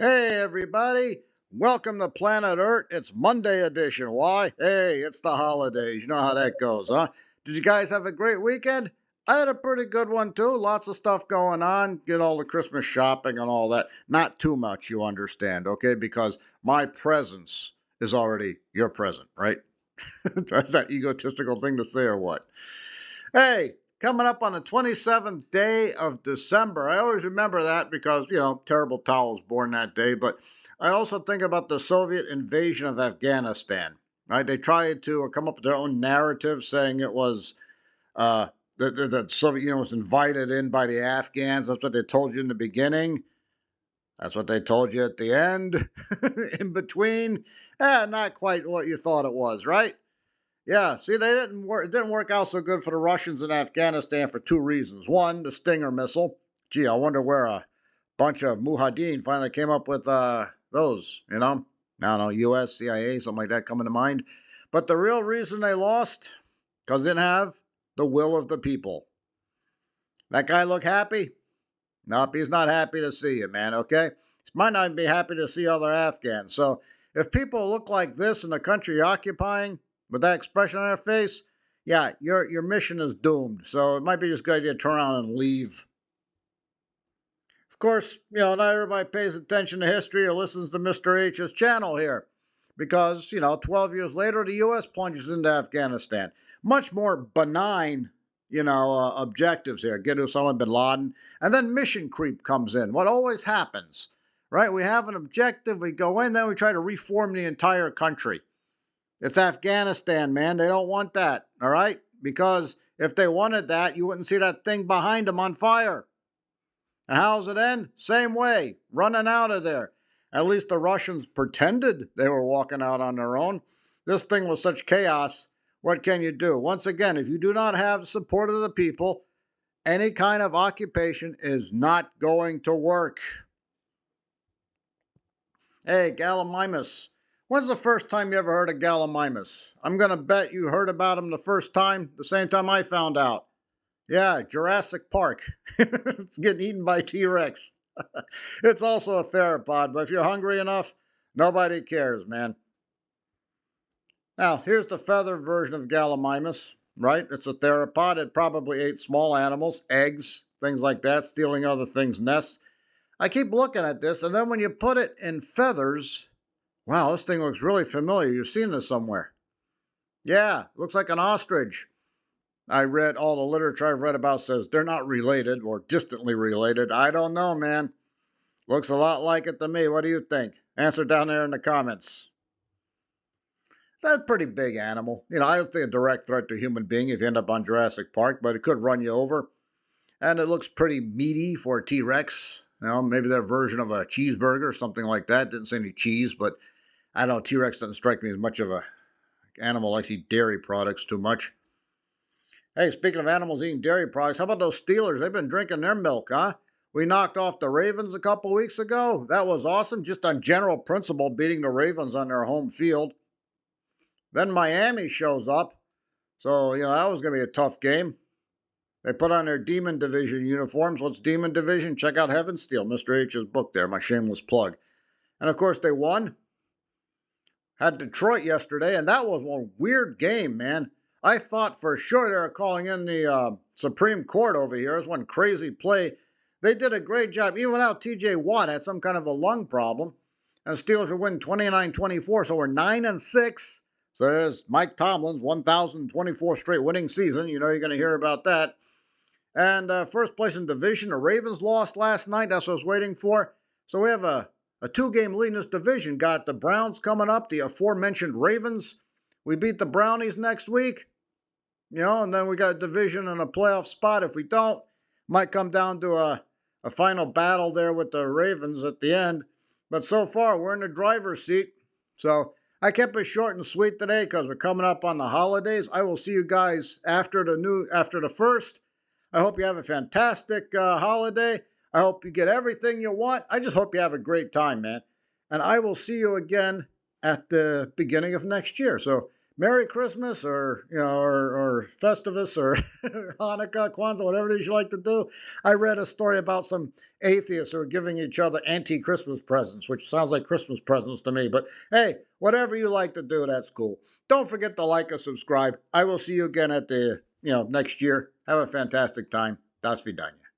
Hey, everybody. Welcome to Planet Earth. It's Monday edition. Why? Hey, it's the holidays. You know how that goes, huh? Did you guys have a great weekend? I had a pretty good one, too. Lots of stuff going on. Get all the Christmas shopping and all that. Not too much, you understand, okay? Because my presence is already your present, right? That's that egotistical thing to say, or what? Hey, coming up on the 27th day of December. I always remember that because, Terrible Towel was born that day. But I also think about the Soviet invasion of Afghanistan, right? They tried to come up with their own narrative saying it was uh, that the Soviet Union was invited in by the Afghans. That's what they told you in the beginning. That's what they told you at the end. In between, not quite what you thought it was, right? Yeah, see, they didn't work. It didn't work out so good for the Russians in Afghanistan for two reasons. One, the Stinger missile. Gee, I wonder where a bunch of mujahideen finally came up with those. I don't know, U.S., CIA, something like that coming to mind. But the real reason they lost, because they didn't have the will of the people. That guy look happy? Nope, he's not happy to see you, man. Okay, he might not be happy to see other Afghans. So if people look like this in the country you're occupying, with that expression on their face, yeah, your mission is doomed. So it might be just a good idea to turn around and leave. Of course, not everybody pays attention to history or listens to Mr. H's channel here. Because, 12 years later, the U.S. plunges into Afghanistan. Much more benign, objectives here. Get Osama bin Laden. And then mission creep comes in. What always happens, right? We have an objective, we go in, then we try to reform the entire country. It's Afghanistan, man. They don't want that, all right? Because if they wanted that, you wouldn't see that thing behind them on fire. And how's it end? Same way, running out of there. At least the Russians pretended they were walking out on their own. This thing was such chaos. What can you do? Once again, if you do not have support of the people, any kind of occupation is not going to work. Hey, Gallimimus. When's the first time you ever heard of Gallimimus? I'm going to bet you heard about him the first time, the same time I found out. Yeah, Jurassic Park. It's getting eaten by T-Rex. It's also a theropod, but if you're hungry enough, nobody cares, man. Now, here's the feathered version of Gallimimus, right? It's a theropod. It probably ate small animals, eggs, things like that, stealing other things' nests. I keep looking at this, and then when you put it in feathers, wow, this thing looks really familiar. You've seen this somewhere. Yeah, looks like an ostrich. I read all the literature I've read about says they're not related or distantly related. I don't know, man. Looks a lot like it to me. What do you think? Answer down there in the comments. That's a pretty big animal. I don't think a direct threat to a human being if you end up on Jurassic Park, but it could run you over. And it looks pretty meaty for a T-Rex. Maybe their version of a cheeseburger or something like that. Didn't say any cheese, but I don't know, T-Rex doesn't strike me as much of a animal likes to eat dairy products too much. Hey, speaking of animals eating dairy products, how about those Steelers? They've been drinking their milk, huh? We knocked off the Ravens a couple weeks ago. That was awesome, just on general principle, beating the Ravens on their home field. Then Miami shows up. So, that was going to be a tough game. They put on their Demon Division uniforms. What's Demon Division? Check out Heaven Steel, Mr. H's book there, my shameless plug. And, of course, they won. Had Detroit yesterday, and that was one weird game, man. I thought for sure they were calling in the Supreme Court over here. It was one crazy play. They did a great job, even without T.J. Watt, had some kind of a lung problem. And the Steelers were winning 29-24, so we're 9-6. So there's Mike Tomlin's 1,024 straight winning season. You're going to hear about that. And first place in division, the Ravens lost last night. That's what I was waiting for. So we have a two-game lead in this division. Got the Browns coming up, the aforementioned Ravens. We beat the Brownies next week, and then we got a division and a playoff spot. If we don't, might come down to a final battle there with the Ravens at the end. But so far, we're in the driver's seat. So I kept it short and sweet today because we're coming up on the holidays. I will see you guys after the first. I hope you have a fantastic holiday. I hope you get everything you want. I just hope you have a great time, man. And I will see you again at the beginning of next year. So Merry Christmas, or or Festivus, or Hanukkah, Kwanzaa, whatever it is you like to do. I read a story about some atheists who are giving each other anti-Christmas presents, which sounds like Christmas presents to me. But hey, whatever you like to do, that's cool. Don't forget to like and subscribe. I will see you again at the next year. Have a fantastic time. Das vidanya.